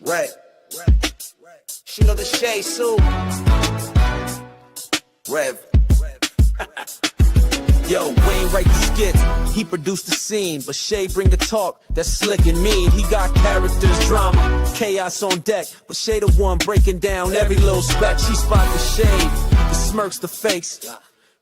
Right. She know the shade, Sue. Rev. Yo, Wayne write the skits, he produced the scene, but Shay bring the talk that's slick and mean. He got characters, drama, chaos on deck, but Shay the one breaking down every little speck. She spot the shade, the smirks, the fakes,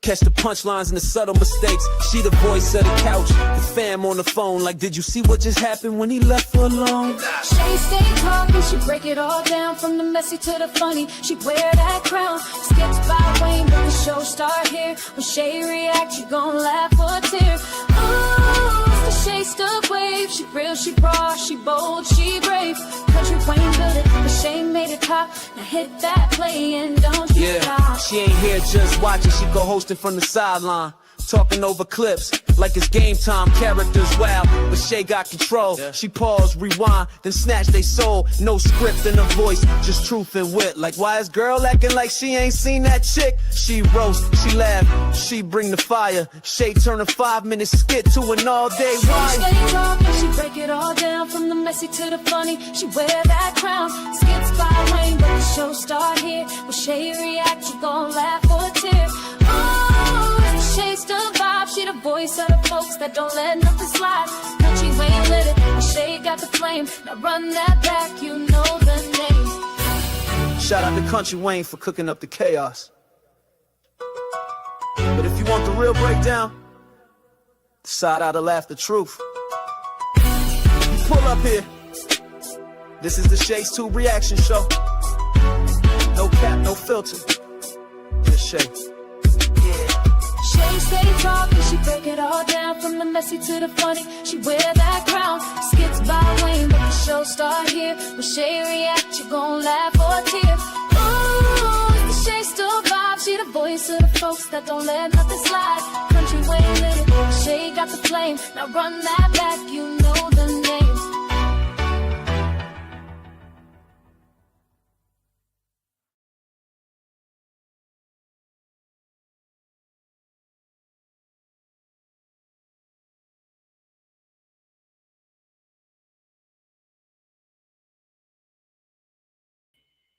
catch the punchlines and the subtle mistakes. She the voice of the couch, the fam on the phone, like, did you see what just happened when he left her alone? Shay stay talking, she break it all down, from the messy to the funny. She wear that crown, skits by Wayne, but the show start here. When Shay react, you gon' laugh or tear. Ooh, it's the Shay stuff wave. She real, she raw, she bold, she brave. Country Wayne built it, but Shay made it top. Now hit that play and don't you stop. She ain't here just watching, she go hosting from the sideline, talking over clips like it's game time. Characters wild, but Shay got control. She pause, rewind, then snatch they soul. No script in her voice, just truth and wit. Like, why is girl acting like she ain't seen that chick? She roast, she laugh, she bring the fire. Shay turn a 5-minute skit to an all-day ride. She stay talking, she break it all down, from the messy to the funny. She wear that crown, skits by Wayne, but the show start here. When Shay react, you gon' laugh or tear. Oh, Shay's the vibe, she the voice of the folks that don't let nothing slide. Country Wayne lit it, but Shay got the flame. Now run that back, you know the name. Shout out to Country Wayne for cooking up the chaos. But if you want the real breakdown, the side out to laugh the truth. Pull up here. This is the Shay's 2 reaction show. No cap, no filter. Just Shay. Shay stay talking, she break it all down, from the messy to the funny. She wear that crown, skits by Wayne, but the show start here. When Shay react, you gon' laugh or tear. Ooh, it's the Shay still vibe, she the voice of the folks that don't let nothing slide. Country Wayne lit it, Shay got the flame. Now run that back, you know the name.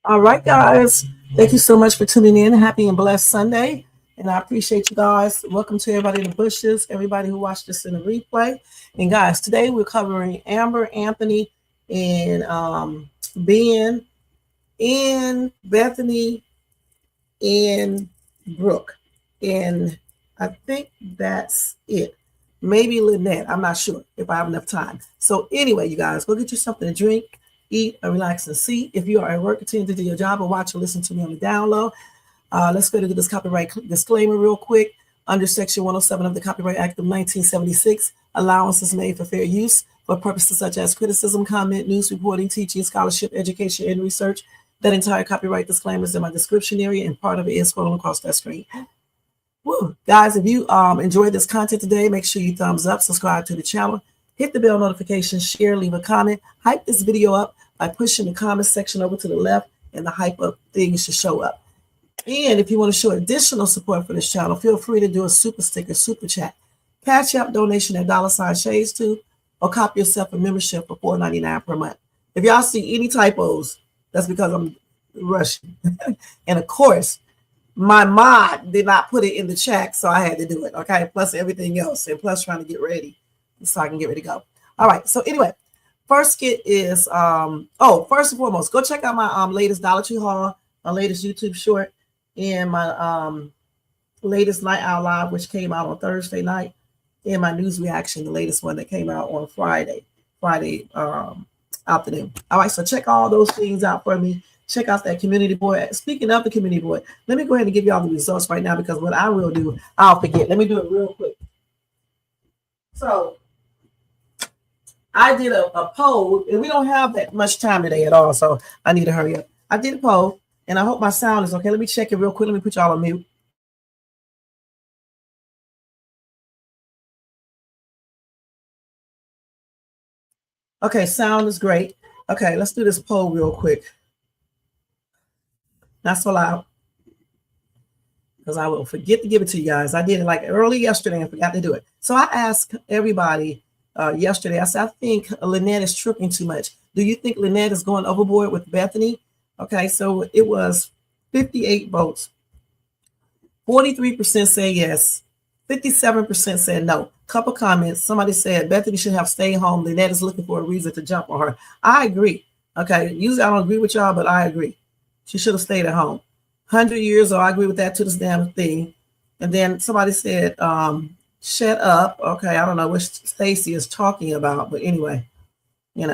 All right, guys. Thank you so much for tuning in. Happy and blessed Sunday. And I appreciate you guys. Welcome to everybody in the bushes, everybody who watched this in the replay. And guys, today we're covering Amber, Anthony, and Ben, and Bethany, and Brooke. And I think that's it. Maybe Lynette. I'm not sure if I have enough time. So anyway, you guys, go get you something to drink, eat, and relax and see. If you are at work, continue to do your job, or watch or listen to me on the down low. Let's go to this copyright disclaimer real quick. Under Section 107 of the Copyright Act of 1976, allowance is made for fair use for purposes such as criticism, comment, news reporting, teaching, scholarship, education, and research. That entire copyright disclaimer is in my description area, and part of it is scrolling across that screen. Woo. Guys, if you enjoyed this content today, make sure you thumbs up, subscribe to the channel, hit the bell notification, share, leave a comment, hype this video up by pushing the comment section over to the left, and the hype up things should show up. And if you want to show additional support for this channel, feel free to do a super sticker, super chat, Cash App donation at $Shades2, or copy yourself a membership for $4.99 per month. If y'all see any typos, that's because I'm rushing. And of course, my mod did not put it in the chat, so I had to do it. Okay, plus everything else, and plus trying to get ready so I can get ready to go. All right. So anyway, first skit is first and foremost, go check out my latest Dollar Tree haul, my latest YouTube short, and my latest Night Owl Live, which came out on Thursday night, and my news reaction, the latest one that came out on Friday afternoon. All right, so check all those things out for me. Check out that community board. Speaking of the community board, let me go ahead and give you all the results right now, because what I will do, I'll forget. Let me do it real quick. So I did a poll, and we don't have that much time today at all, so I need to hurry up. I did a poll, and I hope my sound is okay. Let me check it real quick. Let me put y'all on mute. Okay, sound is great. Okay, let's do this poll real quick. Not so loud, because I will forget to give it to you guys. I did it like early yesterday and forgot to do it. So I asked everybody yesterday, I said, I think Lynette is tripping too much. Do you think Lynette is going overboard with Bethany? Okay, so it was 58 votes. 43% said yes. 57% said no. Couple comments. Somebody said Bethany should have stayed home. Lynette is looking for a reason to jump on her. I agree. Okay, usually I don't agree with y'all, but I agree. She should have stayed at home. 100 years old, I agree with that to this damn thing. And then somebody said, shut up. Okay, I don't know what Stacy is talking about, but anyway,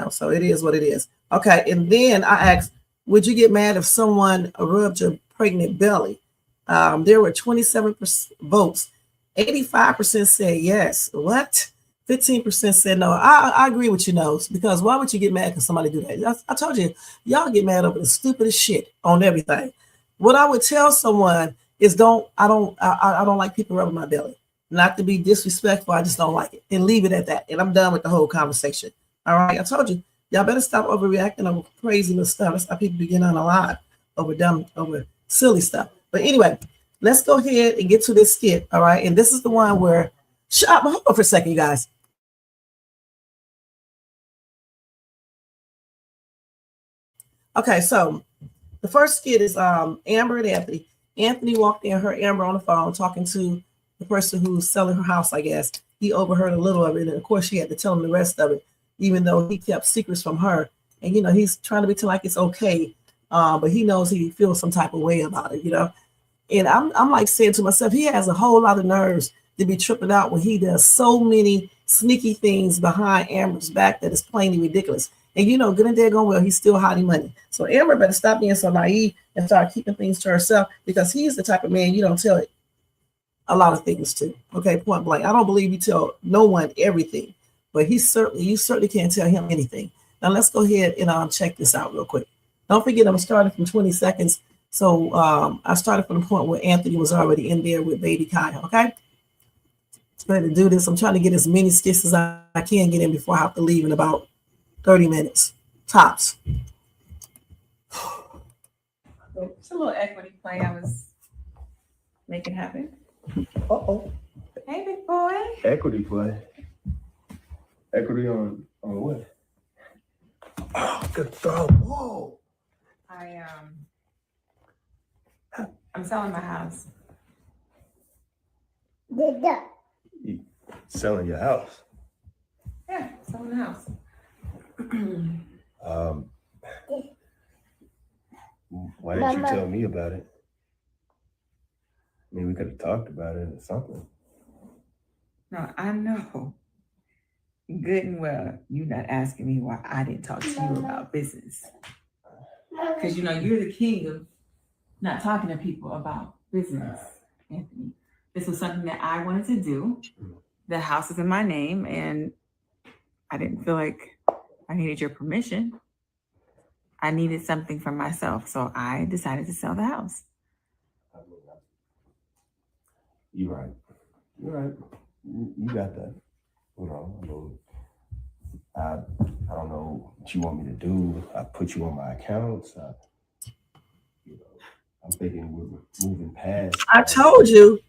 so it is what it is. Okay, and then I asked, would you get mad if someone rubbed your pregnant belly? There were 27 votes. 85% said yes. What? 15% said no. I agree with you, Nose, because why would you get mad because somebody do that? I told you, y'all get mad over the stupidest shit on everything. What I would tell someone is I don't like people rubbing my belly. Not to be disrespectful, I just don't like it. And leave it at that. And I'm done with the whole conversation. All right, I told you, y'all better stop overreacting over crazy little stuff. That's how people be getting on a lot over silly stuff. But anyway, let's go ahead and get to this skit. All right, and this is the one where hold on for a second, you guys. Okay, so the first skit is Amber and Anthony. Anthony walked in, heard Amber on the phone talking to the person who's selling her house, I guess. He overheard a little of it, and of course she had to tell him the rest of it, even though he kept secrets from her. And he's trying to pretend like it's okay, but he knows he feels some type of way about it, And I'm like saying to myself, he has a whole lot of nerves to be tripping out when he does so many sneaky things behind Amber's back that is plainly ridiculous. And good and dead going well, he's still hiding money. So Amber better stop being so naive and start keeping things to herself, because he's the type of man you don't tell a lot of things to. Okay, point blank. I don't believe you tell no one everything, but you certainly can't tell him anything. Now let's go ahead and check this out real quick. Don't forget, I'm starting from 20 seconds. So I started from the point where Anthony was already in there with baby Kyle. Okay, let's go ahead and do this. I'm trying to get as many skits as I can get in before I have to leave in about 30 minutes tops. It's a little equity play I was making happen. Uh-oh. Hey, big boy. Equity play. Equity on what? Oh, good throw. Whoa. I'm selling my house. You selling your house? Yeah, selling the house. Why didn't you tell me about it? I mean, we could have talked about it or something. No, I know good and well you're not asking me why I didn't talk to you about business. Because you're the king of not talking to people about business, Anthony. This was something that I wanted to do. The house is in my name, and I didn't feel like I needed your permission. I needed something for myself, so I decided to sell the house. You're right. You got that. I don't know what you want me to do. I put you on my accounts. I'm thinking we're moving past. I told you.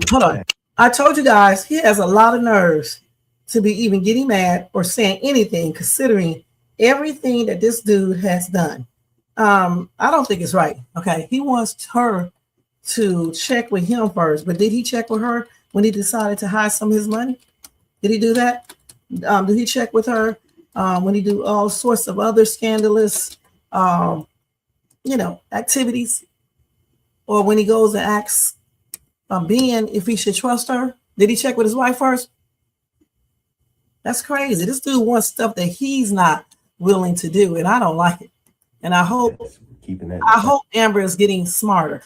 Hold on. I told you guys he has a lot of nerves to be even getting mad or saying anything, considering everything that this dude has done. I don't think it's right. Okay, he wants her to check with him first, but did he check with her when he decided to hide some of his money? Did he do that? Did he check with her when he do all sorts of other scandalous, activities? Or when he goes and asks Ben if he should trust her? Did he check with his wife first? That's crazy. This dude wants stuff that he's not willing to do, and I don't like it. And I hope Amber is getting smarter.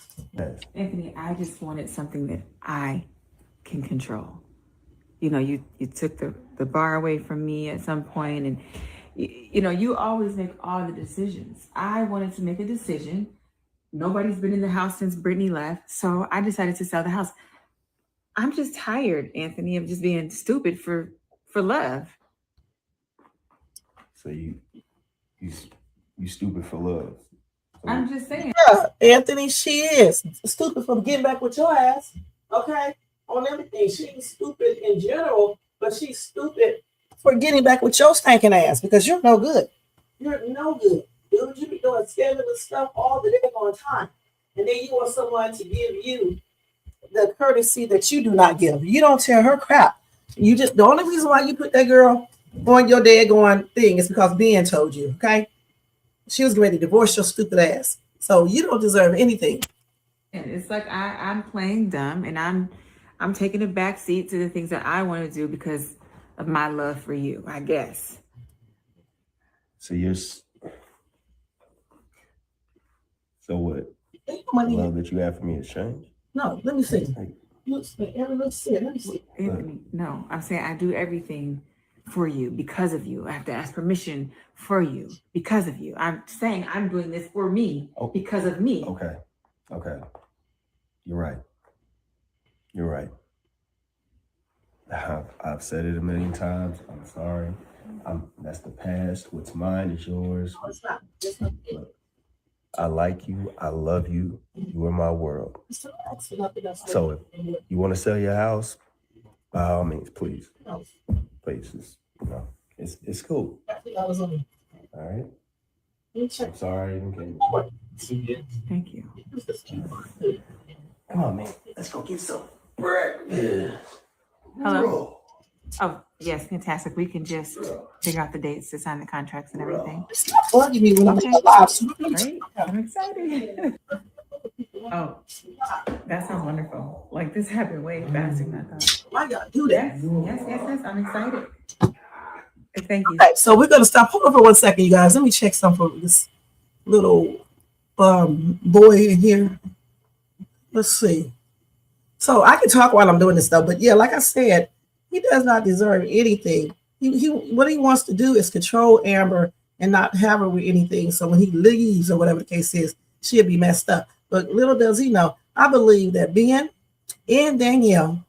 Anthony, I just wanted something that I can control. You took the bar away from me at some point, and you always make all the decisions. I wanted to make a decision. Nobody's been in the house since Brittany left, so I decided to sell the house. I'm just tired, Anthony, of just being stupid for love. So you stupid for love. So I'm just saying. Yeah, Anthony, she is stupid for getting back with your ass. Okay, on everything. She's stupid in general, but she's stupid for getting back with your stinking ass because you're no good. You're no good. Dude, you be doing scandalous stuff all the day time. And then you want someone to give you the courtesy that you do not give. You don't tell her crap. You just, the only reason why you put that girl on your daggone thing is because Ben told you, okay? She was ready to divorce your stupid ass. So you don't deserve anything. And it's like I'm playing dumb, and I'm taking a back seat to the things that I want to do because of my love for you, I guess. So so what? The Money. love that you have for me has changed? No, let me see. Like, Let's see. Let me see. Anthony, no, I'm saying I do everything for you because of you. I have to ask permission for you because of you. I'm saying I'm doing this for me because of me. Okay. You're right. I've said it a million times. I'm sorry. That's the past. What's mine is yours. No, it's not. It's not. Look, I like you. I love you. You are my world. So if you want to sell your house, by all means, please. Please. It's cool. All right. I'm sorry I even came. Thank you. Come on, man. Let's go get some breakfast. Hello. Oh, yes, fantastic. We can just figure out the dates to sign the contracts and everything. Stop bugging me when I'm Okay. live. Great. I'm excited. Oh, that sounds wonderful. Like this happened way faster than I thought. Why y'all do that? Yes. I'm excited. Thank you. Okay, so we're gonna stop. Hold on for 1 second, you guys. Let me check something for this little boy in here. Let's see. So I can talk while I'm doing this stuff, but yeah, like I said, he does not deserve anything. He what he wants to do is control Amber and not have her with anything. So when he leaves or whatever the case is, she'll be messed up. But little does he know, I believe that Ben and Danielle,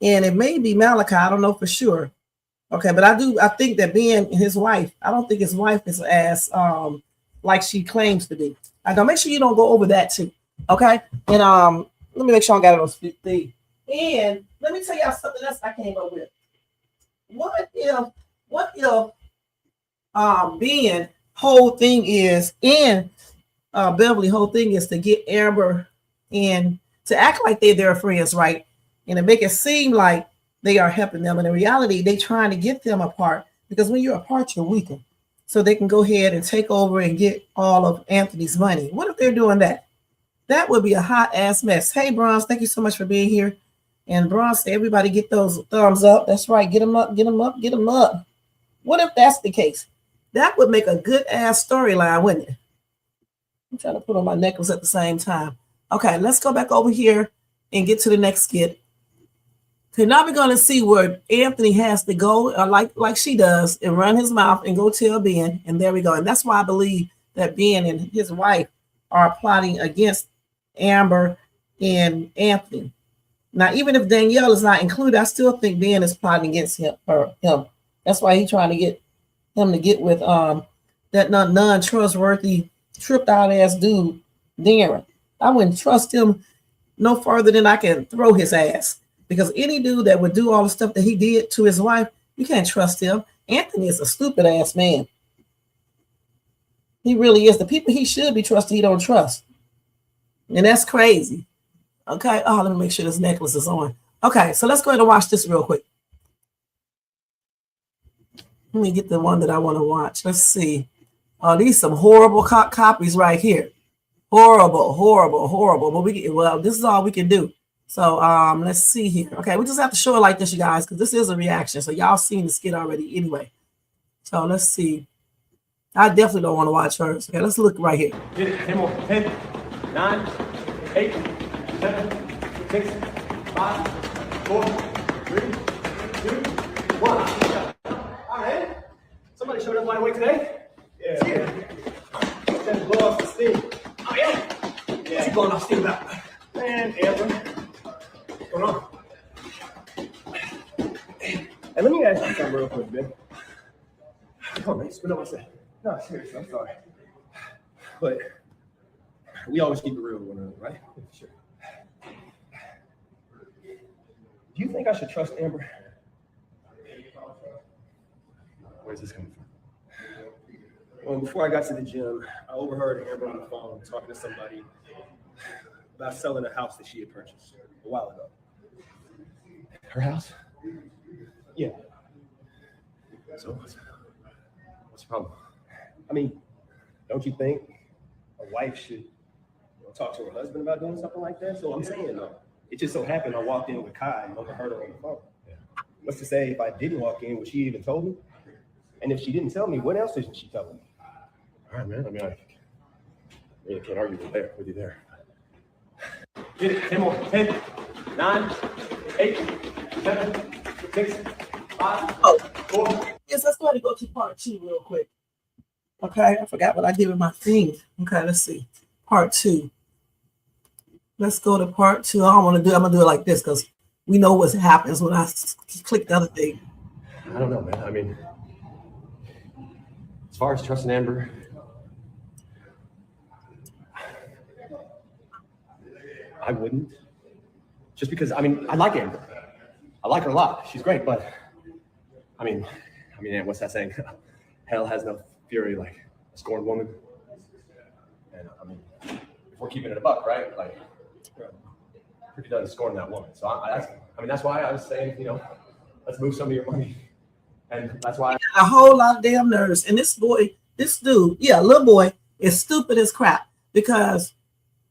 and it may be Malachi, I don't know for sure. Okay, but I think that Ben and his wife, I don't think his wife is as like she claims to be. I gotta make sure you don't go over that too. Okay. And let me make sure I got it on speed. And let me tell y'all something else I came up with. What if Ben whole thing is in Beverly whole thing is to get Amber and to act like they're friends, right? And to make it seem like they are helping them. And in reality, they trying to get them apart because when you're apart, you're weaker. So they can go ahead and take over and get all of Anthony's money. What if they're doing that? That would be a hot ass mess. Hey, Bronze, thank you so much for being here. And Bronze, everybody get those thumbs up. That's right. Get them up, get them up, get them up. What if that's the case? That would make a good ass storyline, wouldn't it? I'm trying to put on my necklace at the same time. Okay, let's go back over here and get to the next skit. Okay, now we're going to see where Anthony has to go, like she does, and run his mouth and go tell Ben. And there we go. And that's why I believe that Ben and his wife are plotting against Amber and Anthony. Now, even if Danielle is not included, I still think Ben is plotting against him. That's why he's trying to get him to get with that non-trustworthy, tripped out ass dude, Darren. I wouldn't trust him no further than I can throw his ass. Because any dude that would do all the stuff that he did to his wife, you can't trust him. Anthony is a stupid ass man. He really is. The people he should be trusting, he don't trust. And that's crazy. Okay. Oh, let me make sure this necklace is on. Okay, so let's go ahead and watch this real quick. Let me get the one that I want to watch. Let's see. Oh, these some horrible copies right here. Horrible. But this is all we can do. So let's see here. Okay, we just have to show it like this, you guys, because this is a reaction. So y'all seen the skit already anyway. So let's see. I definitely don't want to watch hers. Okay, let's look right here. 10, 9, 8, 7, 6, 5, 4, 3, 2, 1. All right. Somebody showed up right away today? Yeah. Let's blow off the steam. Oh, yeah? What's he blowing off steam about? Man, Amber. What's going on? Hey, let me ask you something real quick, Ben. Come on, man. Spit on my set. No, seriously, I'm sorry. But we always keep it real with one another, right? Sure. Do you think I should trust Amber? Where's this coming from? Well, before I got to the gym, I overheard Amber on the phone talking to somebody about selling a house that she had purchased a while ago. Her house? Yeah. So what's the problem? I mean, don't you think a wife should talk to her husband about doing something like that? So I'm saying, though, it just so happened I walked in with Kai and overheard her on the phone. Yeah. What's to say if I didn't walk in, would she even told me? And if she didn't tell me, what else isn't she telling me? All right, man. I mean, I really can't argue with you there. Get it. 10 more. 10, 9, 8, 7, 6, 5, 4. Yes, let's go ahead and go to part 2 real quick. Okay, I forgot what I did with my thing. Okay, let's see. Part 2. Let's go to part 2. I'm gonna do it like this because we know what happens when I click the other thing. I don't know, man. I mean, as far as trusting Amber, I wouldn't. Just because, I mean, I like Amber. I like her a lot. She's great, but I mean, what's that saying? Hell has no fury like a scorned woman. And I mean, if we're keeping it a buck, right? Like, pretty done scorning that woman. So that's why I was saying, let's move some of your money. And that's why a whole lot of damn nerves. And this dude, little boy, is stupid as crap because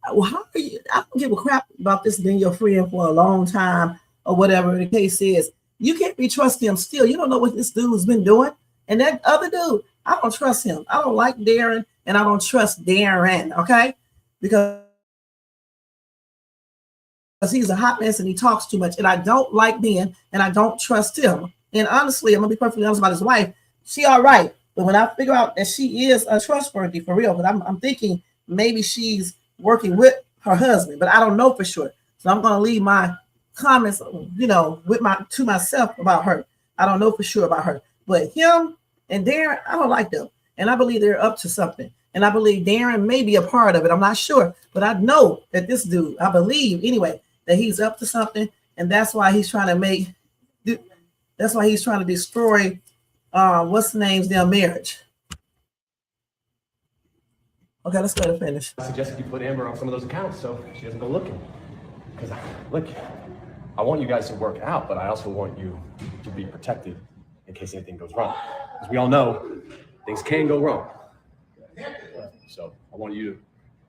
how are you? I don't give a crap about this being your friend for a long time or whatever the case is. You can't be trusting him still. You don't know what this dude's been doing. And that other dude, I don't trust him. I don't like Darren and I don't trust Darren, okay? Because he's a hot mess and he talks too much. And I don't like Ben and I don't trust him. And honestly, I'm going to be perfectly honest about his wife. She all right. But when I figure out that she is untrustworthy for real, because I'm thinking maybe she's working with her husband, but I don't know for sure. So I'm going to leave my comments, to myself about her. I don't know for sure about her. But him and Darren, I don't like them. And I believe they're up to something. And I believe Darren may be a part of it. I'm not sure. But I know that this dude, I believe anyway, that he's up to something. And that's why he's trying to destroy what's the name's their marriage. Okay, let's go ahead and finish. I suggested you put Amber on some of those accounts so she doesn't go looking. Because, look, I want you guys to work out, but I also want you to be protected in case anything goes wrong. Because we all know things can go wrong. So I want you to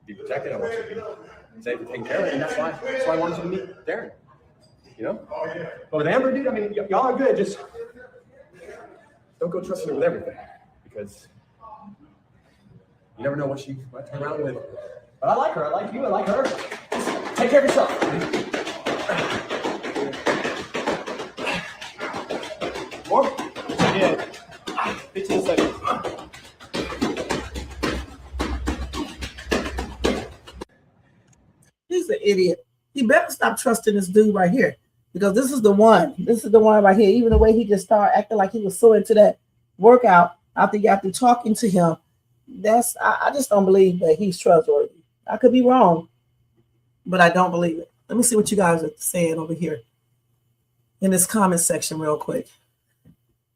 be protected. I want you to be safe and taken care of. And that's why I wanted you to meet Darren. But with Amber, dude, I mean, y'all are good. Just don't go trusting her with everything. Because you never know what she might turn around with. But I like her. I like you. I like her. Take care of yourself. More? Yeah. 15 seconds. He's an idiot. He better stop trusting this dude right here. Because this is the one. This is the one right here. Even the way he just started acting like he was so into that workout after talking to him. I just don't believe that he's trustworthy. I could be wrong, but I don't believe it. Let me see what you guys are saying over here in this comment section real quick.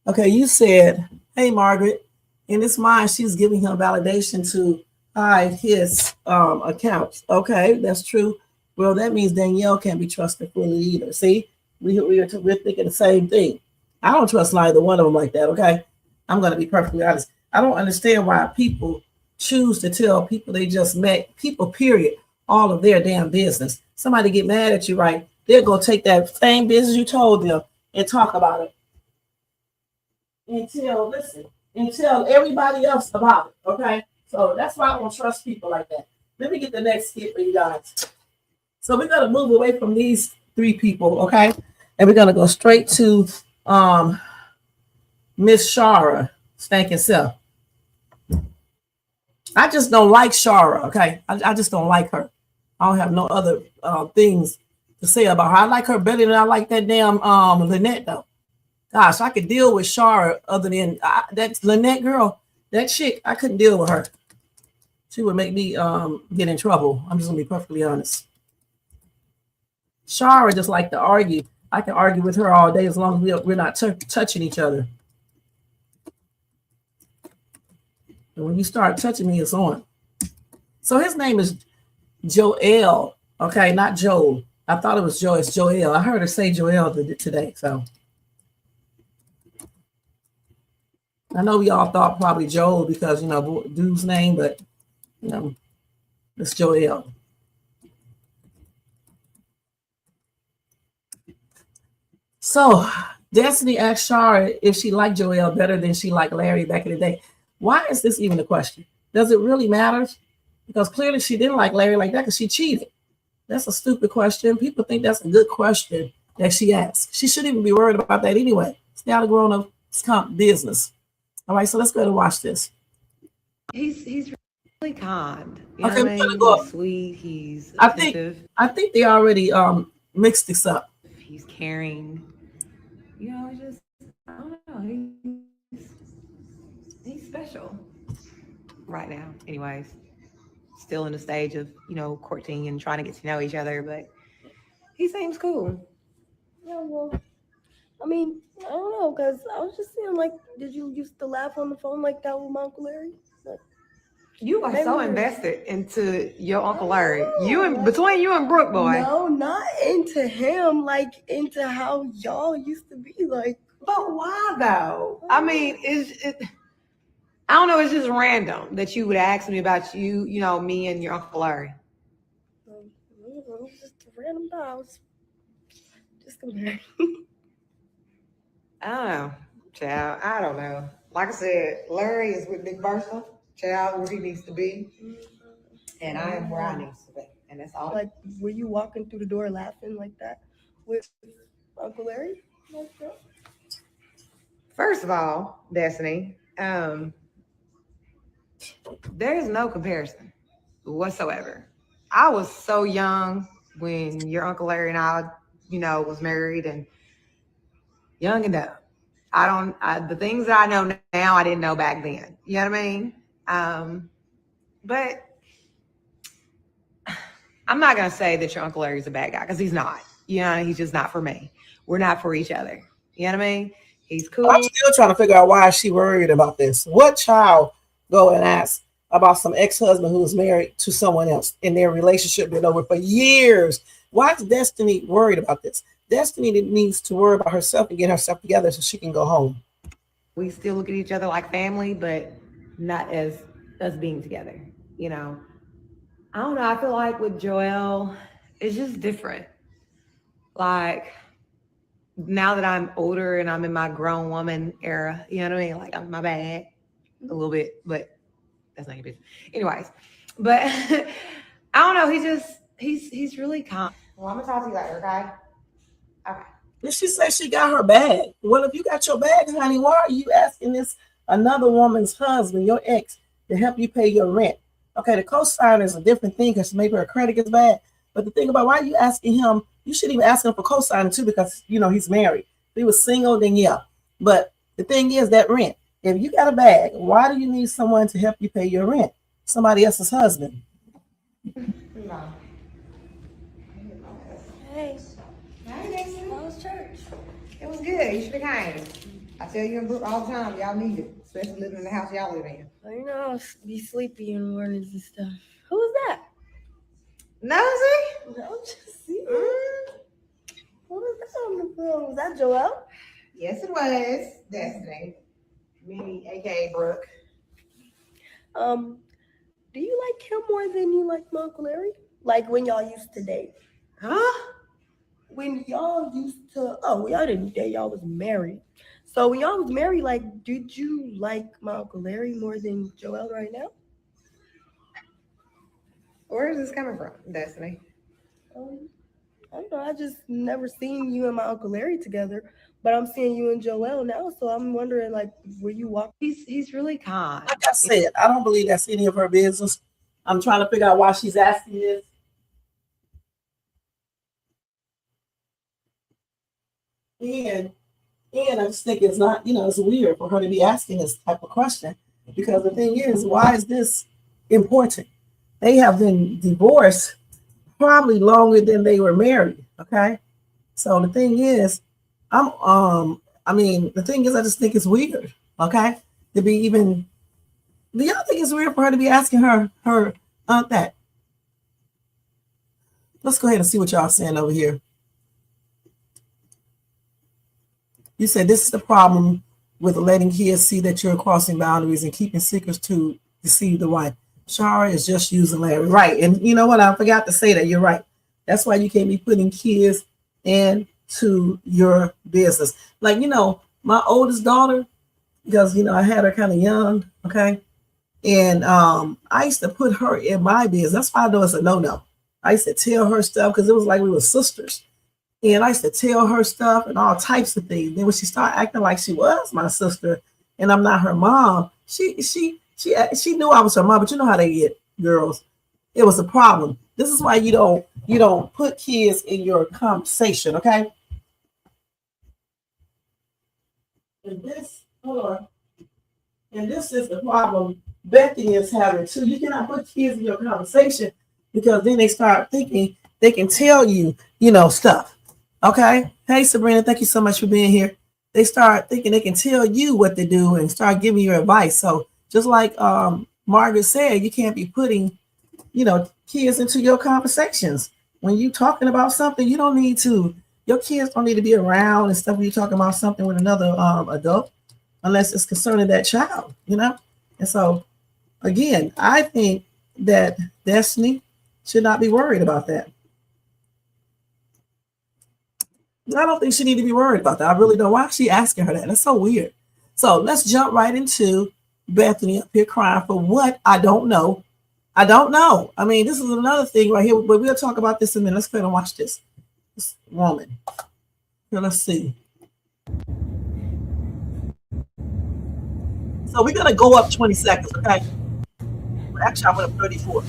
Okay, you said, hey, Margaret, in this mind, she's giving him validation to hide his accounts. Okay, that's true. Well, that means Danielle can't be trusted fully either. See, we're thinking the same thing. I don't trust neither one of them like that, okay? I'm going to be perfectly honest. I don't understand why people choose to tell people they just met, people, period, all of their damn business. Somebody get mad at you, right? They're going to take that same business you told them and talk about it. And tell everybody else about it, okay? So that's why I don't trust people like that. Let me get the next skit for you guys. So we're going to move away from these three people, okay? And we're going to go straight to Miss Shara, Stankin' Self. I just don't like Shara, okay? I just don't like her. I don't have no other things to say about her. I like her better than I like that damn Lynette, though. Gosh, I could deal with Shara other than that Lynette girl, that chick, I couldn't deal with her. She would make me get in trouble. I'm just going to be perfectly honest. Shara just like to argue. I can argue with her all day as long as we're not touching each other. And when you start touching me, it's on. So his name is Joel. Okay, not Joel. I thought it was Joel. It's Joel. I heard her say Joel today. So I know we all thought probably Joel because, dude's name, but, it's Joel. So Destiny asked Shara if she liked Joel better than she liked Larry back in the day. Why is this even a question? Does it really matter? Because clearly she didn't like Larry like that because she cheated. That's a stupid question. People think that's a good question that she asked. She shouldn't even be worried about that anyway. Stay out of grown-up business. All right, so let's go to watch this. He's really kind. Okay, we're gonna go. He's sweet. He's I attentive. think they already mixed this up. He's caring. Just I don't know. He's special right now. Anyways, still in the stage of courting and trying to get to know each other, but he seems cool. Yeah, well, I mean, I don't know, because I was just saying, like, did you used to laugh on the phone like that with my Uncle Larry? Like, You are so invested into your Uncle Larry. Like, Between you and Brooke, boy. No, not into him, like into how y'all used to be, like. But why though? I mean, I don't know. It's just random that you would ask me about me and your Uncle Larry. It was just a random thought. I was just comparing. I don't know, child. I don't know. Like I said, Larry is with Big Bertha, child, where he needs to be, and I am where I need to be, and that's all. Like, were you walking through the door laughing like that with Uncle Larry? Like that? First of all, Destiny, there is no comparison whatsoever. I was so young when your Uncle Larry and I, was married and young and dumb. The things that I know now, I didn't know back then. You know what I mean? But I'm not going to say that your Uncle Larry's a bad guy because he's not. He's just not for me. We're not for each other. You know what I mean? He's cool. I'm still trying to figure out why she worried about this. What child go and ask about some ex-husband who was married to someone else and their relationship been over for years? Why is Destiny worried about this? Destiny needs to worry about herself and get herself together so she can go home. We still look at each other like family, but not as us being together. I don't know. I feel like with Joel, it's just different. Like, now that I'm older and I'm in my grown woman era, you know what I mean? Like, I'm in my bag a little bit, but that's not your business. Anyways, but I don't know. He's really calm. Well, I'm gonna talk to you later, okay? Okay. Did she say she got her bag? Well, if you got your bag, honey, why are you asking this another woman's husband, your ex, to help you pay your rent? Okay, the co-signer is a different thing because maybe her credit is bad. But the thing about why are you asking him, you shouldn't even ask him for co-signing too because, he's married. If he was single, then yeah. But the thing is that rent. If you got a bag, why do you need someone to help you pay your rent? Somebody else's husband. No. Hey, Hey, how was church? it was good. You should have came. I tell you and Brooke all the time, y'all need it, especially living in the house y'all live in. I'll be sleepy in the mornings and stuff. Who was that? Nosy? No, just see. Who was that on the phone? Was that Joel? Yes, it was. Destiny. Me, aka Brooke. Do you like him more than you like my Uncle Larry? Like when y'all used to date? Huh? When y'all used to, y'all didn't date, y'all was married. So when y'all was married, like, did you like my Uncle Larry more than Joel right now? Where is this coming from, Destiny? I don't know. I just never seen you and my Uncle Larry together, but I'm seeing you and Joel now. So I'm wondering, like, where you walk? He's really kind. Like I said, I don't believe that's any of her business. I'm trying to figure out why she's asking this. And I just think it's not, it's weird for her to be asking this type of question because the thing is, why is this important? They have been divorced probably longer than they were married. Okay. So the thing is, I just think it's weird. Okay. To be even Do y'all think it's weird for her to be asking her aunt that? Let's go ahead and see what y'all saying over here. You said this is the problem with letting kids see that you're crossing boundaries and keeping secrets to deceive the wife. Shara is just using Larry. Right. And you know what? I forgot to say that. You're right. That's why you can't be putting kids into your business. Like, my oldest daughter, because, I had her kind of young. Okay. And I used to put her in my business. That's why I know it's a no-no. I used to tell her stuff because it was like we were sisters. And I used to tell her stuff and all types of things. Then when she started acting like she was my sister and I'm not her mom, she knew I was her mom, but you know how they get, girls. It was a problem. This is why you don't put kids in your conversation, okay? And this, hold on. And this is the problem Bethany is having too. You cannot put kids in your conversation because then they start thinking they can tell you, stuff. Okay. Hey, Sabrina, thank you so much for being here. They start thinking they can tell you what to do and start giving you advice. So just like Margaret said, you can't be putting, kids into your conversations. When you're talking about something, you don't need to, your kids don't need to be around and stuff when you're talking about something with another adult, unless it's concerning that child, And so, again, I think that Destiny should not be worried about that. I don't think she need to be worried about that. I really don't. Why is she asking her that? That's so weird. So let's jump right into Bethany up here crying for what? I don't know. I don't know. I mean, this is another thing right here, but we'll talk about this in a minute. Let's go ahead and watch this. This woman. Here, let's see. So we're going to go up 20 seconds, okay? Actually, I went up 34.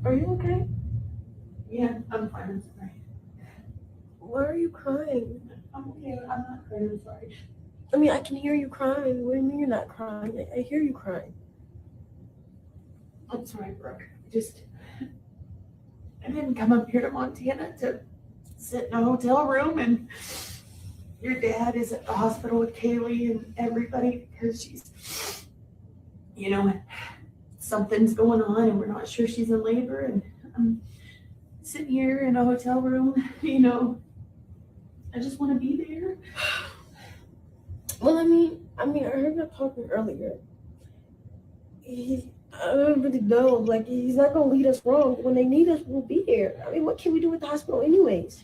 Are you okay? Yeah, I'm fine. I'm sorry. Why are you crying? I'm okay. I'm not crying. I'm sorry. I mean, I can hear you crying. What do you mean you're not crying? I hear you crying. I'm sorry, Brooke. I didn't come up here to Montana to sit in a hotel room and your dad is at the hospital with Kaylee and everybody because she's, something's going on and we're not sure she's in labor and I'm sitting here in a hotel room, I just want to be there. Well, I mean, I heard you talking earlier. I don't really know. Like, he's not gonna lead us wrong. When they need us, we'll be there. I mean, what can we do at the hospital, anyways?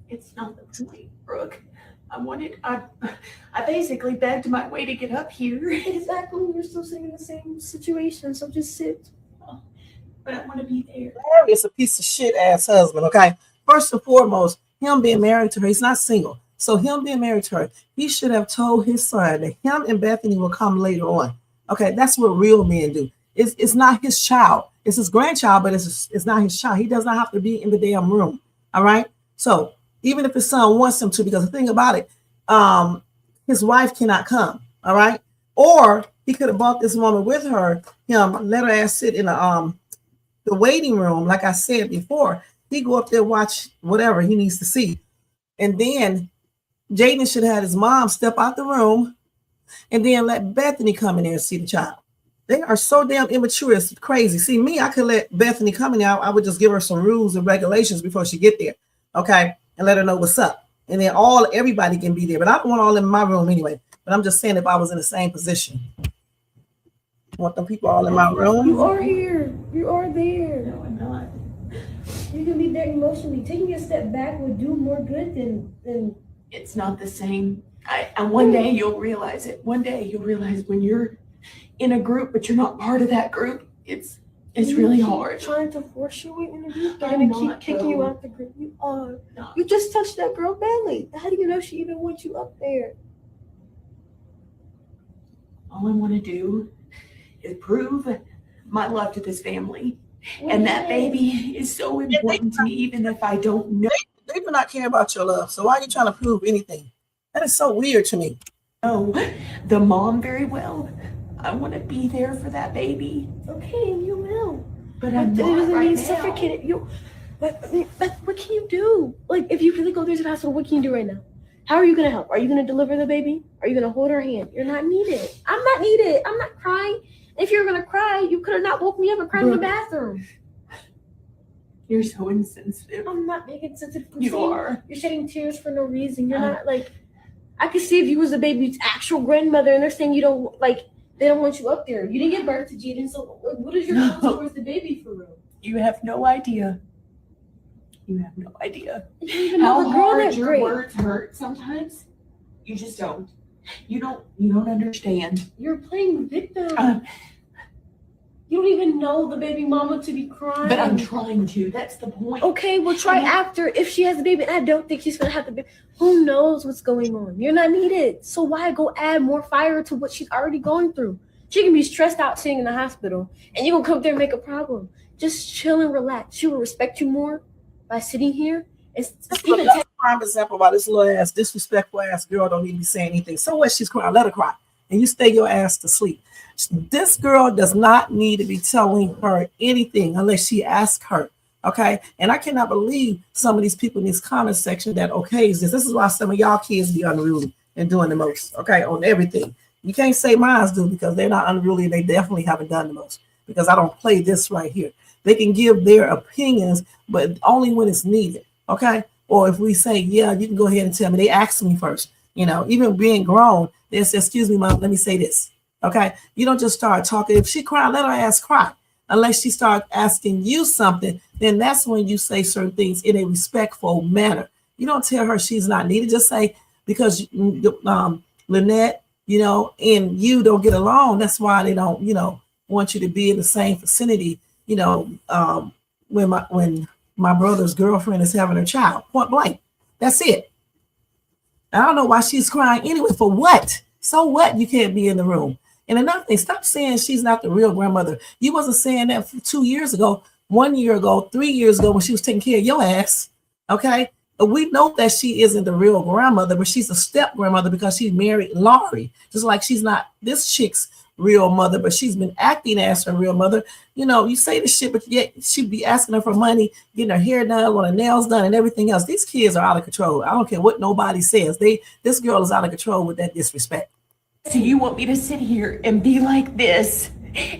It's not the point, Brooke. I basically begged my way to get up here. Exactly. We're still sitting in the same situation, so just sit. But I want to be there. Larry is a piece of shit ass husband, okay? First and foremost, him being married to her, he's not single. So him being married to her, he should have told his son that him and Bethany will come later on. Okay, that's what real men do. It's not his child. It's his grandchild, but it's not his child. He does not have to be in the damn room. All right? So even if his son wants him to, because the thing about it, his wife cannot come. All right? Or he could have brought this woman with her, let her ass sit in the waiting room, like I said before. He go up there, watch whatever he needs to see. And then Jaden should have had his mom step out the room and then let Bethany come in there and see the child. They are so damn immature. It's crazy. See, me, I could let Bethany come in there. I would just give her some rules and regulations before she get there. Okay. And let her know what's up. And then everybody can be there. But I don't want all in my room anyway. But I'm just saying if I was in the same position. I want them people all in my room. You are here. You are there. No, I'm not. You can be there emotionally. Taking a step back would do more good than It's not the same. And one day you'll realize it. One day you'll realize when you're in a group, but you're not part of that group, it's really hard. Trying to force your way in the group. They're gonna keep kicking you out the group. You are. No. You just touched that girl badly. How do you know she even wants you up there? All I want to do is prove my love to this family. And that baby is so important to me, even if I don't know. They do not care about your love. So why are you trying to prove anything? That is so weird to me. The mom very well. I want to be there for that baby. Okay, you will. But I'm It not doesn't right mean now. suffocate you. But what can you do? Like, if you really go there to the hospital, what can you do right now? How are you gonna help? Are you gonna deliver the baby? Are you gonna hold her hand? You're not needed. I'm not needed. I'm not crying. If you're gonna cry, you could have not woke me up and cried in the bathroom. You're so insensitive. I'm not being insensitive. You are. You're shedding tears for no reason. You're not like. I could see if you was the baby's actual grandmother, and they're saying you don't like. They don't want you up there. You didn't give birth to Jaden, so what is your feelings towards the baby for real? You have no idea. You have no idea You don't even how know the girl hard that's your great. words hurt sometimes. You just don't. You don't understand. You're playing victim. You don't even know the baby mama to be crying. But I'm trying to. That's the point. Okay, well try after. If she has a baby, and I don't think she's gonna have the baby, who knows what's going on? You're not needed. So why go add more fire to what she's already going through? She can be stressed out sitting in the hospital, and you're gonna come there and make a problem. Just chill and relax. She will respect you more by sitting here. It's even That's a prime example why this little ass, disrespectful ass girl don't need to be saying anything. So what? She's crying. Let her cry, and you stay your ass to sleep. This girl does not need to be telling her anything unless she asks her. Okay, and I cannot believe some of these people in this comment section that okays this. This is why some of y'all kids be unruly and doing the most. Okay, on everything. You can't say mine do because they're not unruly. They definitely haven't done the most because I don't play this right here. They can give their opinions, but only when it's needed. Okay, or if we say, yeah, you can go ahead and tell me. They ask me first. You know, even being grown, they say, excuse me, mom, let me say this. Okay, you don't just start talking. If she cry, let her ass cry. Unless she starts asking you something, then that's when you say certain things in a respectful manner. You don't tell her she's not needed. Just say because Lynette, you know, and you don't get along. That's why they don't, you know, want you to be in the same vicinity. You know, when my brother's girlfriend is having her child, point blank. That's it. I don't know why she's crying anyway. For what? So what? You can't be in the room. And another thing, stop saying she's not the real grandmother. You wasn't saying that 2 years ago, 1 year ago, 3 years ago when she was taking care of your ass. Okay? We know that she isn't the real grandmother, but she's a step grandmother because she married Laurie. Just like she's not this chick's real mother, but she's been acting as her real mother. You know, you say this shit, but yet she'd be asking her for money, getting her hair done, want her nails done, and everything else. These kids are out of control. I don't care what nobody says. This girl is out of control with that disrespect. So you want me to sit here and be like this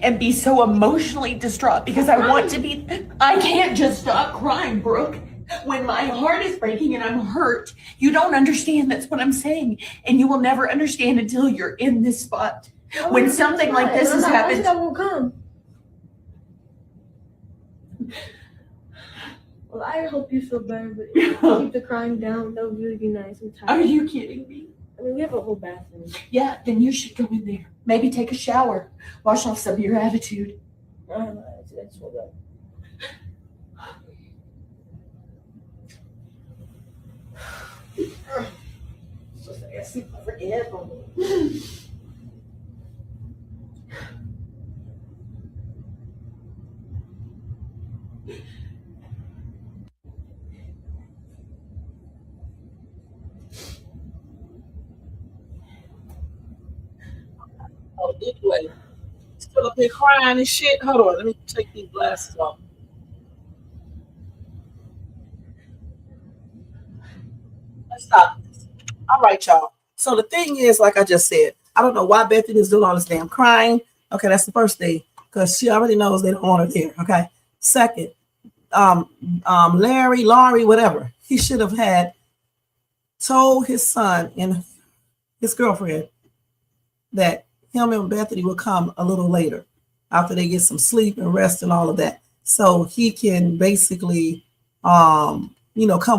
and be so emotionally distraught because I want to be. I can't just stop crying, Brooke. When my heart is breaking and I'm hurt, you don't understand. That's what I'm saying. And you will never understand until you're in this spot. When something like this has happened. I won't come. Well, I hope you feel better, but keep the crying down. That would really be nice. I'm tired. Are you kidding me? I mean, we have a whole bathroom. Yeah, then you should go in there. Maybe take a shower. Wash off some of your attitude. That's what that. Oh, anyway, still up here crying and shit. Hold on, let me take these glasses off. Let's stop this. All right, y'all. So the thing is, like I just said, I don't know why Bethany is doing all this damn crying. Okay, that's the first thing, because she already knows they don't want her there. Okay. Second, Laurie, whatever. He should have had told his son and his girlfriend that him and Bethany will come a little later after they get some sleep and rest and all of that. So he can basically, come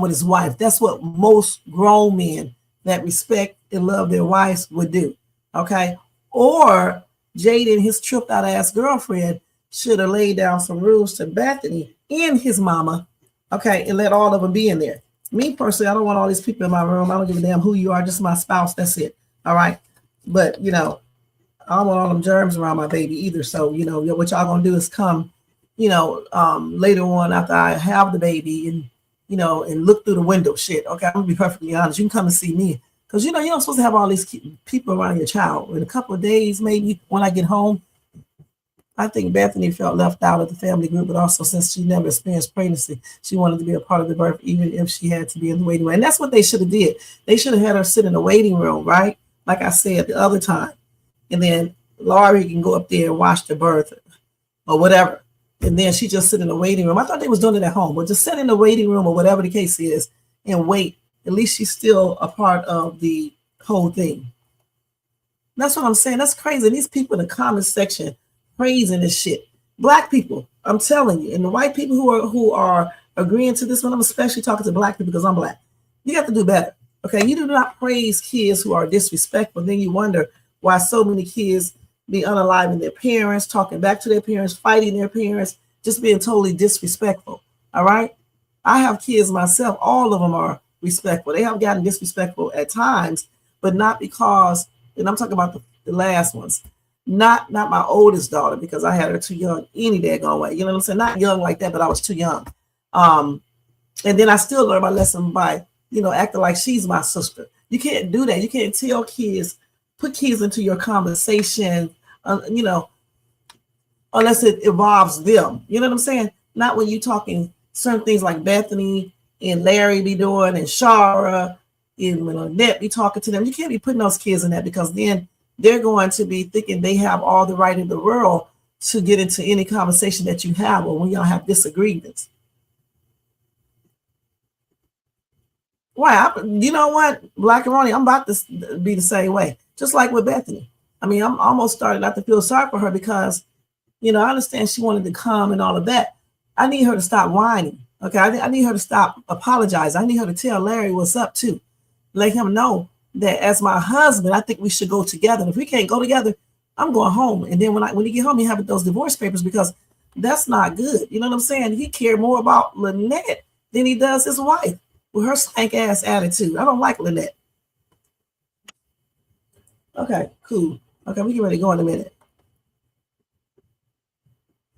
with his wife. That's what most grown men that respect and love their wives would do. Okay. Or Jaden, his tripped out ass girlfriend, should have laid down some rules to Bethany and his mama. Okay. And let all of them be in there. Me personally, I don't want all these people in my room. I don't give a damn who you are, just my spouse. That's it. All right. But, I don't want all them germs around my baby either. So, what y'all gonna do is come, later on after I have the baby and, and look through the window. Shit. Okay. I'm gonna be perfectly honest. You can come and see me because, you're not supposed to have all these people around your child. In a couple of days, maybe when I get home, I think Bethany felt left out of the family group, but also since she never experienced pregnancy, she wanted to be a part of the birth, even if she had to be in the waiting room. And that's what they should have did. They should have had her sit in the waiting room, right? Like I said the other time. And then Laurie can go up there and watch the birth or whatever. And then she just sit in the waiting room. I thought they was doing it at home, but just sit in the waiting room or whatever the case is and wait. At least she's still a part of the whole thing. That's what I'm saying. That's crazy. These people in the comment section praising this shit. Black people, I'm telling you, and the white people who are agreeing to this one, I'm especially talking to black people because I'm black. You have to do better. Okay, you do not praise kids who are disrespectful. Then you wonder why so many kids be unaliving their parents, talking back to their parents, fighting their parents, just being totally disrespectful. All right. I have kids myself. All of them are respectful. They have gotten disrespectful at times, but not because, and I'm talking about the last ones, not my oldest daughter, because I had her too young any daggone way. You know what I'm saying? Not young like that, but I was too young. And then I still learned my lesson by, acting like she's my sister. You can't do that. You can't tell kids, put kids into your conversation, unless it involves them. You know what I'm saying? Not when you're talking certain things like Bethany and Larry be doing and Shara and when Annette be talking to them. You can't be putting those kids in that, because then they're going to be thinking they have all the right in the world to get into any conversation that you have or when y'all have disagreements. Why? You know what, Black and Ronnie, I'm about to be the same way. Just like with Bethany. I mean, I'm almost starting not to feel sorry for her because, I understand she wanted to come and all of that. I need her to stop whining. Okay, I need her to stop apologizing. I need her to tell Larry what's up too. Let him know that as my husband, I think we should go together. And if we can't go together, I'm going home. And then when he get home, he have those divorce papers, because that's not good. You know what I'm saying? He cared more about Lynette than he does his wife with her stank ass attitude. I don't like Lynette. Okay, cool. Okay, we get ready to go in a minute.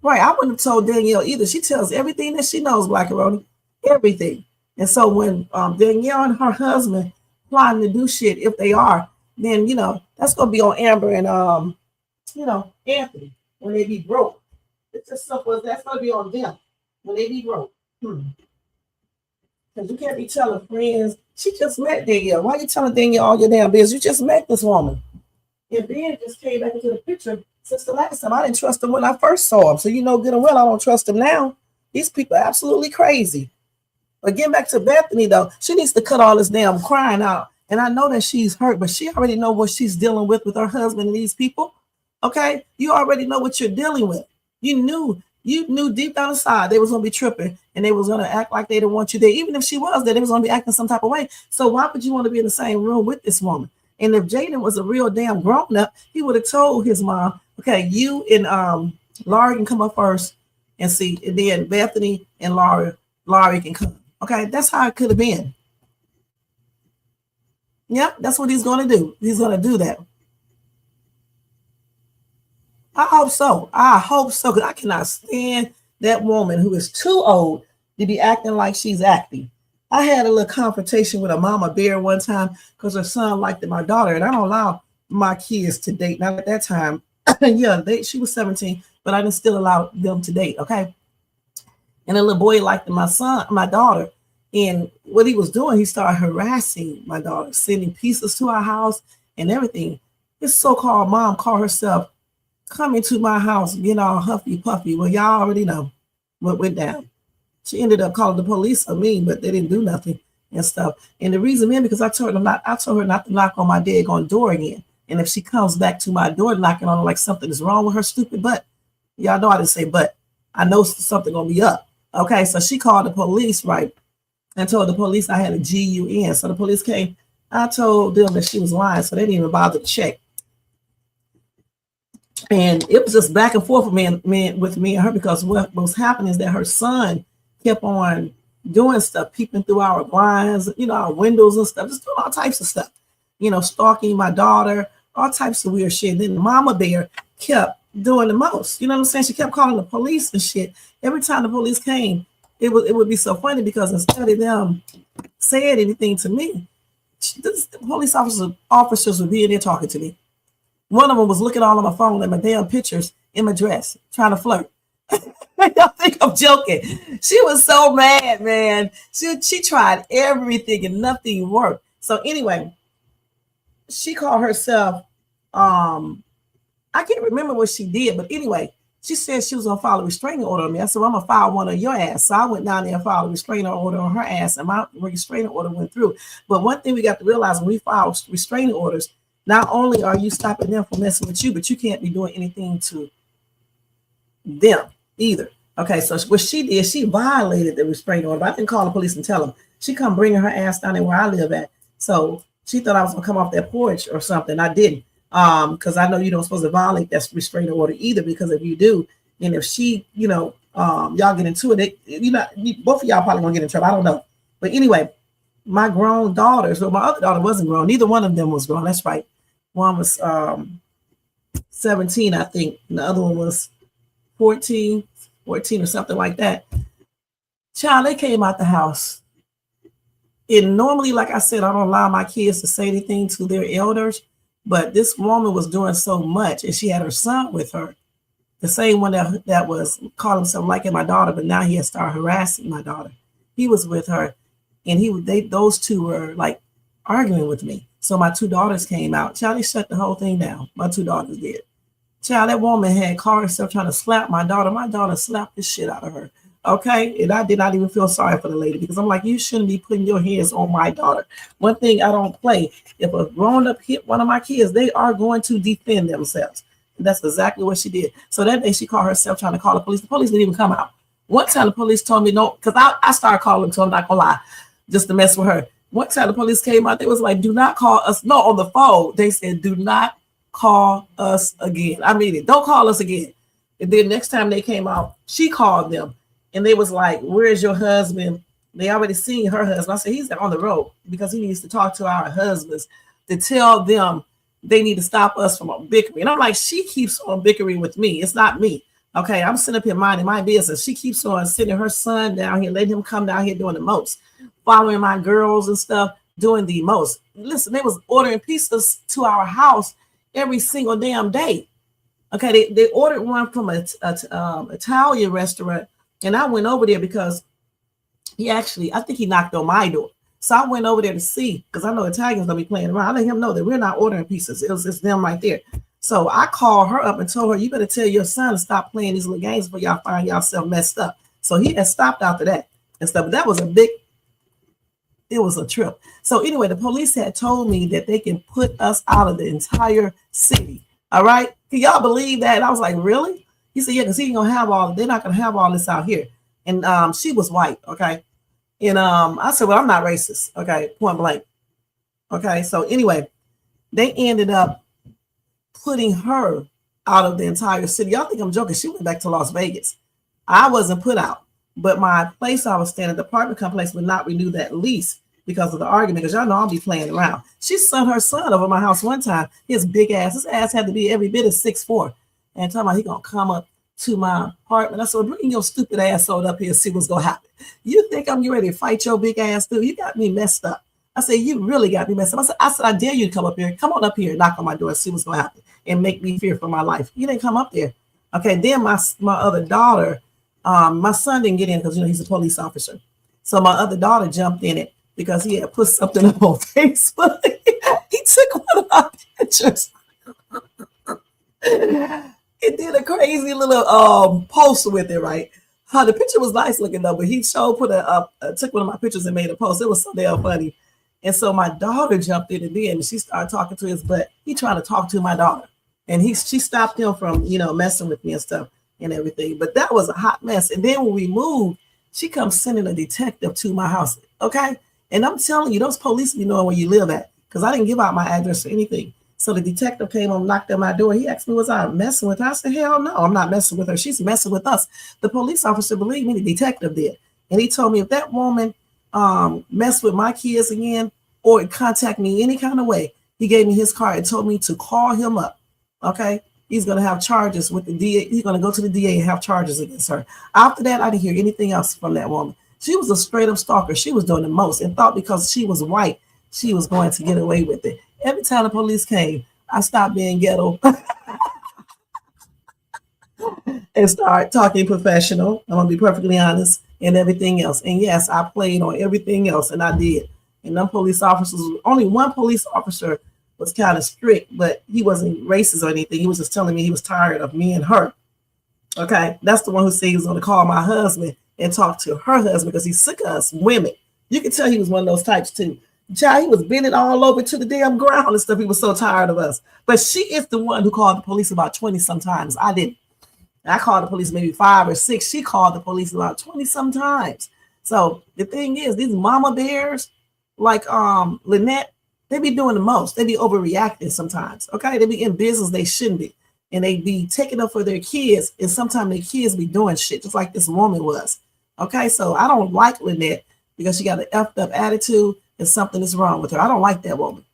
Right, I wouldn't have told Danielle either. She tells everything that she knows, Black and Roni, everything. And so when Danielle and her husband plotting to do shit, if they are, then that's gonna be on Amber and Anthony when they be broke. It's just simple as that's gonna be on them when they be broke. Because you can't be telling friends. She just met Danielle. Why are you telling Danielle all your damn business? You just met this woman. And Ben just came back into the picture since the last time. I didn't trust him when I first saw him. So good and well I don't trust him now. These people are absolutely crazy. But getting back to Bethany, though, she needs to cut all this damn crying out. And I know that she's hurt, but she already know what she's dealing with her husband and these people. Okay? You already know what you're dealing with. You knew deep down inside they was going to be tripping and they was going to act like they didn't want you there. Even if she was there, they was going to be acting some type of way. So why would you want to be in the same room with this woman? And if Jaden was a real damn grown up, he would have told his mom, okay, you and Laurie can come up first and see, and then Bethany and Laurie can come. Okay, that's how it could have been. Yep, that's what he's going to do. He's going to do that. I hope so. Because I cannot stand that woman who is too old to be acting like she's acting. I had a little confrontation with a mama bear one time because her son liked my daughter, and I don't allow my kids to date. Not at that time. Yeah, she was 17, but I didn't still allow them to date. Okay. And the little boy liked my daughter. And what he was doing, he started harassing my daughter, sending pieces to our house and everything. His so-called mom called herself coming to my house, getting all huffy puffy. Well, y'all already know what went down. She ended up calling the police on me, but they didn't do nothing and stuff. And the reason being, because I told her not to knock on my daggone door again. And if she comes back to my door knocking on her like something is wrong with her stupid butt, y'all know I didn't say but. I know something gonna be up. Okay, so she called the police, right? And told the police I had a GUN. So the police came. I told them that she was lying, so they didn't even bother to check. And it was just back and forth with me and her, because what was happening is that her son kept on doing stuff, peeping through our blinds, our windows and stuff, just doing all types of stuff, stalking my daughter, all types of weird shit. And then Mama Bear kept doing the most. You know what I'm saying? She kept calling the police and shit. Every time the police came, it would be so funny, because instead of them saying anything to me, the police officers would be in there talking to me. One of them was looking all on my phone at my damn pictures in my dress, trying to flirt. Y'all think I'm joking. She was so mad, man. She tried everything and nothing worked. So anyway, she called herself, I can't remember what she did, but anyway, she said she was gonna file a restraining order on me. I said, well, I'm gonna file one on your ass. So I went down there and filed a restraining order on her ass, and my restraining order went through. But one thing we got to realize when we file restraining orders, not only are you stopping them from messing with you, but you can't be doing anything to them either. Okay, so what she did, she violated the restraining order. But I didn't call the police and tell them. She come bringing her ass down there where I live at. So she thought I was gonna come off that porch or something. I didn't. Because I know you don't supposed to violate that restraining order either, because if you do, and if she, y'all get into it, both of y'all probably gonna get in trouble. I don't know. But anyway, my grown daughters, well, my other daughter wasn't grown. Neither one of them was grown. That's right. One was 17, I think, and the other one was 14 or something like that. Child, they came out the house. And normally, like I said, I don't allow my kids to say anything to their elders. But this woman was doing so much, and she had her son with her, the same one that was called himself liking my daughter, but now he had started harassing my daughter. He was with her, and those two were like arguing with me. So my two daughters came out. Child, they shut the whole thing down. My two daughters did. Child, that woman had called herself trying to slap my daughter. My daughter slapped the shit out of her. Okay, and I did not even feel sorry for the lady, because I'm like, you shouldn't be putting your hands on my daughter. One thing I don't play, if a grown-up hit one of my kids, they are going to defend themselves. And that's exactly what she did. So that day she called herself trying to call the police. The police didn't even come out. One time the police told me no, because I started calling them, so I'm not gonna lie, just to mess with her. One time the police came out, they was like, do not call us. No, on the phone, they said, do not call us again. I mean it, don't call us again. And then next time they came out, she called them. And they was like, where's your husband? They already seen her husband. I said, he's on the road, because he needs to talk to our husbands to tell them they need to stop us from bickering. And I'm like, she keeps on bickering with me. It's not me. Okay, I'm sitting up here minding my business. She keeps on sending her son down here, letting him come down here doing the most, following my girls and stuff, doing the most. Listen, they was ordering pizzas to our house every single damn day. Okay, they ordered one from an Italian restaurant. And I went over there because I think he knocked on my door. So I went over there to see, because I know Italians don't be playing around. I let him know that we're not ordering pizzas. It was just them right there. So I called her up and told her, you better tell your son to stop playing these little games before y'all find yourself messed up. So he had stopped after that and stuff. But that was it was a trip. So anyway, the police had told me that they can put us out of the entire city. All right. Can y'all believe that? And I was like, really? He said, yeah, because they're not gonna have all this out here. And she was white, okay. And I said, well, I'm not racist, okay, point blank. Okay, so anyway, they ended up putting her out of the entire city. Y'all think I'm joking? She went back to Las Vegas. I wasn't put out, but my place I was staying at, the apartment complex, would not renew that lease because of the argument, because y'all know I'll be playing around. She sent her son over my house one time. His big ass, his ass had to be every bit of 6'4". And talking about he gonna come up to my apartment. I said, bring your stupid ass on up here and see what's gonna happen. You think I'm getting ready to fight your big ass dude? You got me messed up. I said, you really got me messed up. I said, I dare you to come up here. Come on up here and knock on my door and see what's gonna happen and make me fear for my life. You didn't come up there. Okay, then my other daughter, my son didn't get in because he's a police officer. So my other daughter jumped in it because he had put something up on Facebook. He took one of my pictures. It did a crazy little post with it, right? The picture was nice looking though, but he took one of my pictures and made a post. It was so damn funny. And so my daughter jumped in and then she started talking to his butt. He trying to talk to my daughter. And she stopped him from, messing with me and stuff and everything. But that was a hot mess. And then when we moved, she comes sending a detective to my house. Okay. And I'm telling you, those police be knowing where you live at, because I didn't give out my address or anything. So the detective came and knocked at my door. He asked me, was I messing with her? I said, hell no, I'm not messing with her. She's messing with us. The police officer, believe me, the detective did. And he told me if that woman messed with my kids again or contact me any kind of way, he gave me his card and told me to call him up. Okay. He's going to have charges with the DA. He's going to go to the DA and have charges against her. After that, I didn't hear anything else from that woman. She was a straight up stalker. She was doing the most and thought because she was white, she was going to get away with it. Every time the police came, I stopped being ghetto. and start talking professional. I'm gonna be perfectly honest, and everything else. And yes, I played on everything else, and I did. And them police officers, only one police officer was kind of strict, but he wasn't racist or anything. He was just telling me he was tired of me and her. Okay, that's the one who said he was gonna call my husband and talk to her husband because he's sick of us women. You can tell he was one of those types too. Child, he was bending all over to the damn ground and stuff. He was so tired of us. But she is the one who called the police about 20 sometimes. I didn't. I called the police maybe 5 or 6. She called the police about 20 sometimes. So the thing is, these mama bears, like Lynette, they be doing the most. They be overreacting sometimes. Okay, they be in business they shouldn't be, and they be taking up for their kids. And sometimes their kids be doing shit just like this woman was. Okay, so I don't like Lynette because she got an effed up attitude and something is wrong with her. I don't like that woman.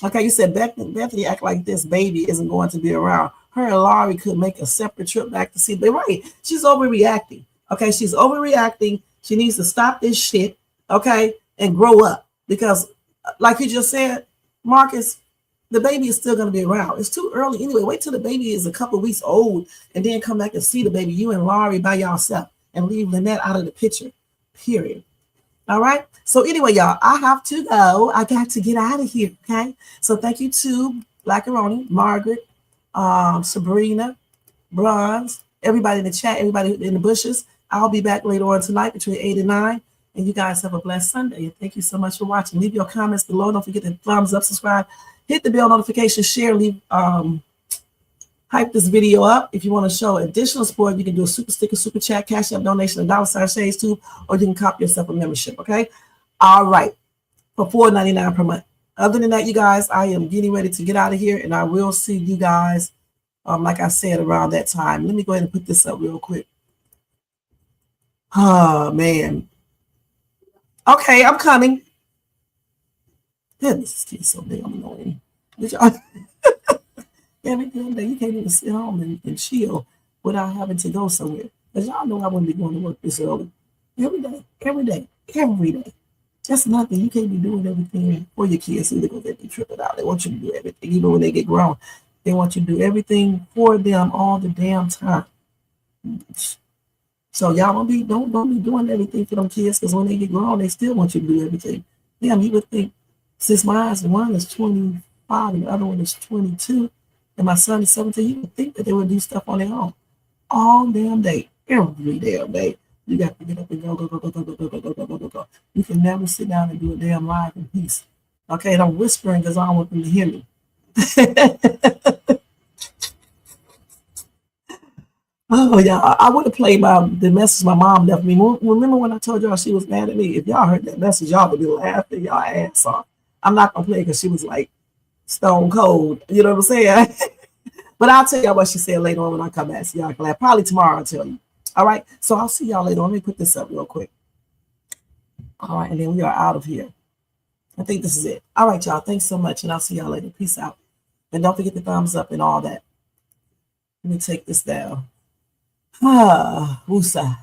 Okay, you said Bethany act like this baby isn't going to be around. Her and Laurie could make a separate trip back to see. They're right. She's overreacting. Okay, she's overreacting. She needs to stop this shit. Okay, and grow up because, like you just said, Marcus, the baby is still going to be around. It's too early anyway. Wait till the baby is a couple of weeks old and then come back and see the baby. You and Laurie by yourself and leave Lynette out of the picture. Period. All right. So anyway, y'all, I have to go. I got to get out of here. Okay. So thank you to Blackaroni, Margaret, Sabrina, Bronze, everybody in the chat, everybody in the bushes. I'll be back later on tonight between 8 and 9. And you guys have a blessed Sunday. And thank you so much for watching. Leave your comments below. Don't forget to thumbs up, subscribe, hit the bell notification, share, leave hype this video up. If you want to show additional support, you can do a super sticker, super chat, cash app donation, $1 Shades too, or you can copy yourself a membership. Okay. All right. For $4.99 per month. Other than that, you guys, I am getting ready to get out of here, and I will see you guys, like I said, around that time. Let me go ahead and put this up real quick. Oh, man. Okay, I'm coming. This is so damn annoying. Did y'all? Every damn day, you can't even sit home and chill without having to go somewhere. Because y'all know I wouldn't be going to work this early. Every day, every day, every day. That's nothing. You can't be doing everything for your kids either because they be tripping out. They want you to do everything, even when they get grown. They want you to do everything for them all the damn time. So y'all don't be doing everything for them kids because when they get grown, they still want you to do everything. Damn, you would think since one is 25 and the other one is 22, and my son is 17, you would think that they would do stuff on their own all damn day, every damn day. You got to get up and go. You can never sit down and do a damn live in peace. Okay, and I'm whispering because I don't want them to hear me. Oh, yeah, I would have played the message my mom left me. Remember when I told y'all she was mad at me? If y'all heard that message, y'all would be laughing y'all ass off. I'm not going to play because she was like stone cold. You know what I'm saying? But I'll tell y'all what she said later on when I come back. So y'all can laugh. Probably tomorrow I'll tell you. All right, so I'll see y'all later on. Let me put this up real quick. All right, and then we are out of here. I think this is it. All right, y'all. Thanks so much, and I'll see y'all later. Peace out. And don't forget the thumbs up and all that. Let me take this down. Woosa.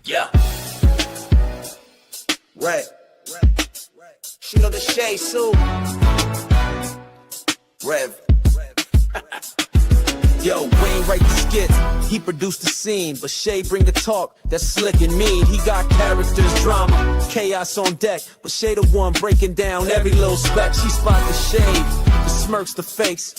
Yeah. Right. Shoot on the shade soon. Rev. Yo, Wayne write the skits, he produced the scene, but Shay bring the talk that's slick and mean. He got characters, drama, chaos on deck, but Shay the one breaking down every little speck. She spot the shade, the smirks, the fakes,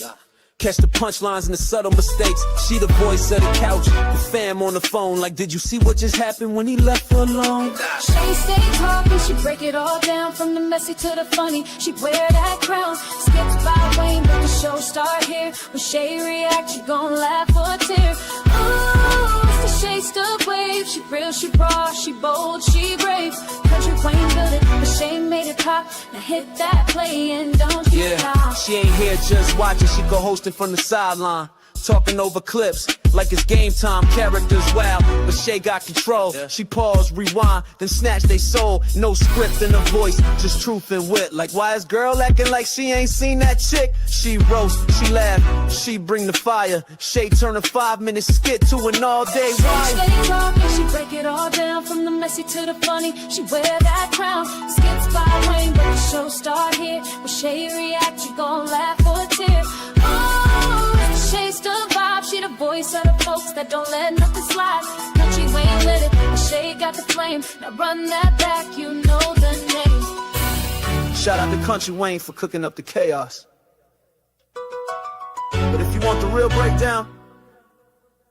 catch the punchlines and the subtle mistakes. She the voice of the couch, the fam on the phone. Like, did you see what just happened when he left her alone? She stay talking, she break it all down from the messy to the funny. She wear that crown, skips by Wayne, but the show start here. When Shay react, you gon' laugh or tear. Ooh, it's the Shay stuck wave. She real, she raw, she bold, she brave. Country Wayne built it, but Shay made it pop. Now hit that play and don't you stop. She ain't here just watching, she co-hosting from the sideline. Talking over clips like it's game time, characters wild, but Shay got control. She pause, rewind, then snatch they soul. No script in her voice, just truth and wit. Like, why is girl acting like she ain't seen that chick? She roast, she laugh, she bring the fire. Shay turn a 5-minute skit to an all-day ride. She stay talking, she break it all down from the messy to the funny. She wear that crown, skips by Wayne, but the show start here. When Shay react, you gon' laugh that don't let nothing slide. Country Wayne lit it, but Shay got the flame. Now run that back, you know the name. Shout out to Country Wayne for cooking up the chaos. But if you want the real breakdown,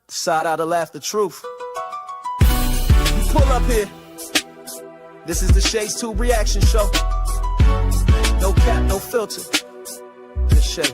decide how to laugh the truth. You pull up here. This is the Shay's 2 reaction show. No cap, no filter. Just Shay.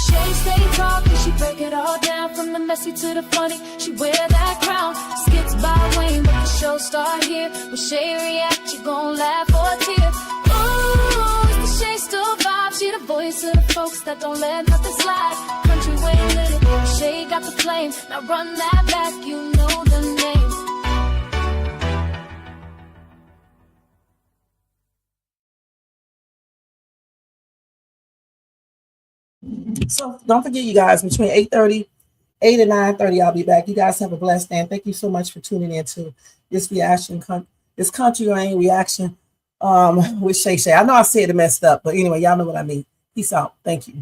Shay stay talking, she break it all down. From the messy to the funny, she wear that crown. Skits by Wayne, but the show start here. When Shay react, you gon' laugh or tear. Ooh, it's the Shay still vibe. She the voice of the folks that don't let nothing slide. Country Wayne lit it, Shay got the flame. Now run that back, you know the name. So don't forget, you guys, between 8:30, 8 and 9:30, I'll be back. You guys have a blessed day. And thank you so much for tuning in to this reaction, this Country Wayne reaction with Shay Shay. I know I said it messed up, but anyway, y'all know what I mean. Peace out. Thank you.